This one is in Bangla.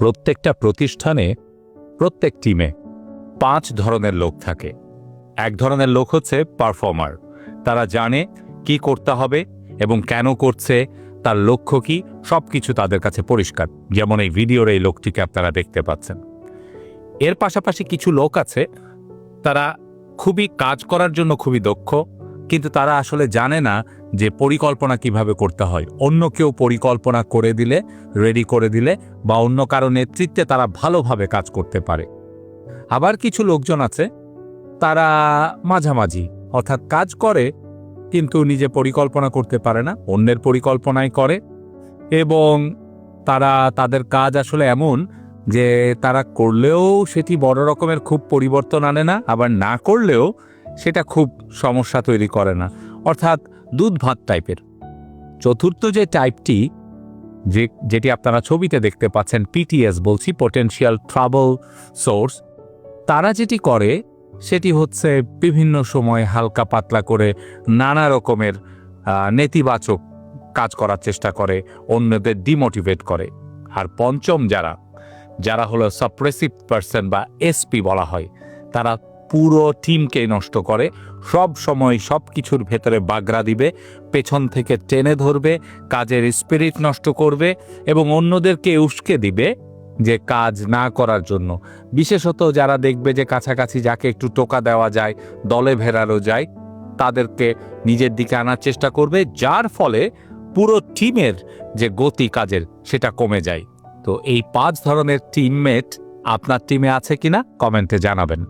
প্রত্যেকটা প্রতিষ্ঠানে প্রত্যেক টিমে 5 ধরনের লোক থাকে। এক ধরনের লোক হচ্ছে পারফর্মার। তারা জানে কি করতে হবে এবং কেন করছে, তার লক্ষ্য কি, সবকিছু তাদের কাছে পরিষ্কার। যেমন এই ভিডিওর এই লোকটিকে আপনারা দেখতে পাচ্ছেন। এর পাশাপাশি কিছু লোক আছে, তারা খুবই কাজ করার জন্য খুবই দক্ষ, কিন্তু তারা আসলে জানে না যে পরিকল্পনা কিভাবে করতে হয়। অন্য কেউ পরিকল্পনা করে দিলে, রেডি করে দিলে বা অন্য কারো নেতৃত্বে তারা ভালোভাবে কাজ করতে পারে। আবার কিছু লোকজন আছে, তারা মাঝামাঝি, অর্থাৎ কাজ করে কিন্তু নিজে পরিকল্পনা করতে পারে না, অন্যের পরিকল্পনাই করে, এবং তারা তাদের কাজ আসলে এমন যে তারা করলেও সেটি বড় রকমের খুব পরিবর্তন আনে না, আবার না করলেও সেটা খুব সমস্যা তৈরি করে না, অর্থাৎ দুধ ভাত টাইপের। চতুর্থ যে টাইপটি, যেটি আপনারা ছবিতে দেখতে পাচ্ছেন, পিটিএস বলছি, পটেনশিয়াল ট্রাবল সোর্স, তারা যেটি করে সেটি হচ্ছে বিভিন্ন সময় হালকা পাতলা করে নানা রকমের নেতিবাচক কাজ করার চেষ্টা করে, অন্যদের ডিমোটিভেট করে। আর পঞ্চম যারা হলো সাপ্রেসিভ পারসন বা এসপি বলা হয়, তারা পুরো টিমকে নষ্ট করে, সব সময় সব কিছুর ভেতরে বাগড়া দিবে, পেছন থেকে টেনে ধরবে, কাজের স্পিরিট নষ্ট করবে এবং অন্যদেরকে উস্কে দিবে যে কাজ না করার জন্য। বিশেষত যারা দেখবে যে কাছাকাছি যাকে একটু টোকা দেওয়া যায়, দলে ভেড়ানো যায়, তাদেরকে নিজের দিকে আনার চেষ্টা করবে, যার ফলে পুরো টিমের যে গতি কাজের সেটা কমে যায়। তো এই 5 ধরনের টিমমেট আপনার টিমে আছে কিনা কমেন্টে জানাবেন।